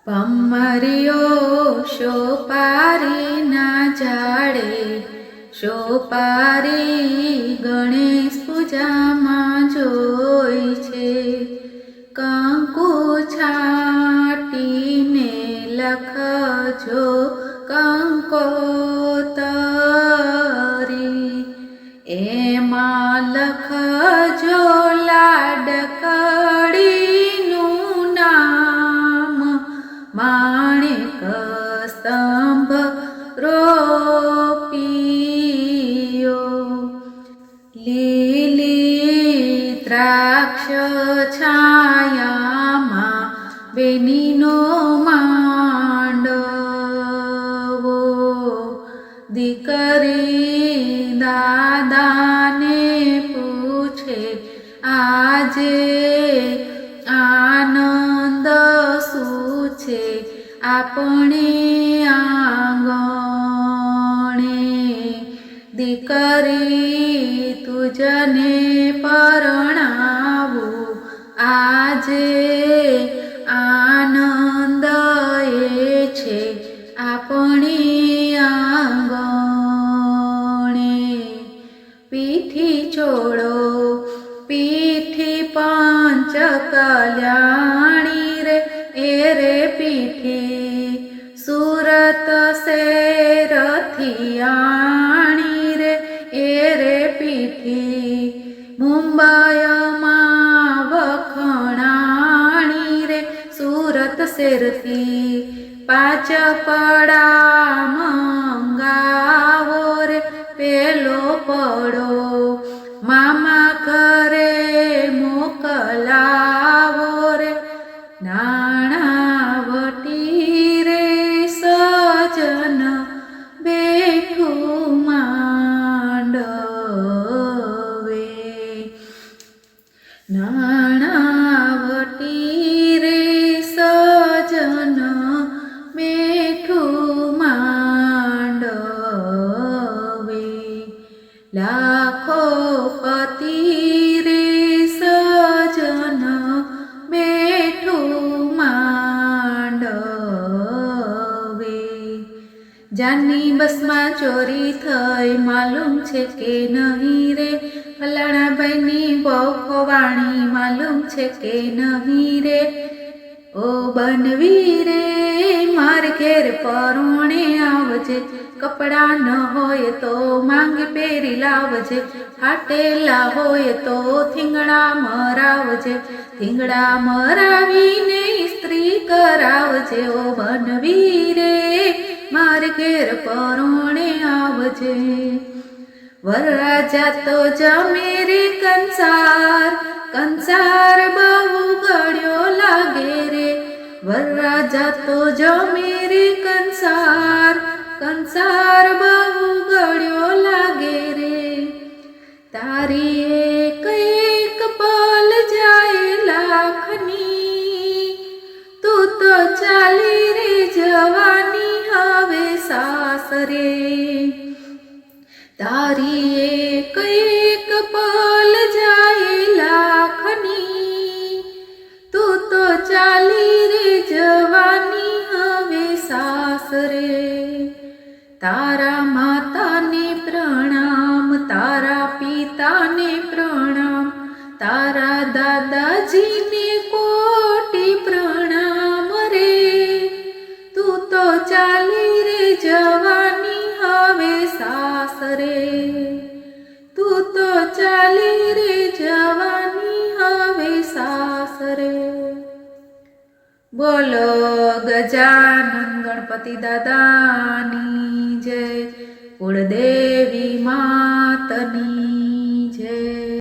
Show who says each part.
Speaker 1: ભમરીઓ સોપારીના ઝાડે સોપારી ગણેશ પૂજામાં જોઈ છે. કંકુ છાટીને લખજો કંકોતરી, એમાં લખજો લાડકડીનું નામ, માણેક સ્તંભ રોપિયો. લીલી દ્રાક્ષ છાયામાં બેનીનો માંડવો, દીકરી દાદાને પૂછે આજે આનંદ શું છે આપણે આંગણે. દીકરી તુજને પરણાવું આજે આનંદ એ છે આપણે આંગણે. પીઠી ચોળો પીઠી પંચ કલ્યાણી રે, એ રે પીઠી સુરત શેરથી આણી રે, એ રે પીઠી મુંબઈમાં વખણાણી રે, સુરત શેરથી પાંચ પડા મંગાવો રે, પેલો પડો મામા ઘરે મોકલાવો રે. નાણાવટી રે સજન બેઠું માંડવે, નાણાવટી રે સજન બેઠું માંડવે. લાખો પતિ રે સજન બેઠું માંડવે. જાનની બસમાં ચોરી થઈ માલુમ છે કે નહીં રે, ફલાણા ભાઈની બહુ ખોવાણી માલુમ છે કે નહીં રે. ઓ બનવી રે માર ઘેર પરોણે આવજે, કપડાં ન હોય તો માંગે પહેરી લાવજે, ફાટેલા હોય તો થીંગડા મરાવજે, થીંગડા મરાવીને ઇસ્ત્રી કરાવજે. ઓ બનવી રે માર ઘેર પરોણે આવજે. વરરાજા તો જમે રે કંસાર, કંસાર બહુ ગળ્યો લાગે રે. વરરાજા તો જમે રે કંસાર, કંસાર બહુ ગળ્યો લાગે રે. તારી એક એક પલ જાય લાખની, તું તો ચાલી રે જવાની હવે સાસરે. તારી એક એક પલ જાય લાખની, તું તો ચાલી રે જવાની હવે સાસરે. તારા માતાને પ્રણામ, તારા પિતાને પ્રણામ, તારા દાદાજીને કોટી પ્રણામ રે. તું તો ચાલી રે જવાની હવે સાસરે, તું તો ચાલી રે જવાની હવે સાસરે. બોલો ગજાનન ગણપતિ દાદાની જય, કુળદેવી માતની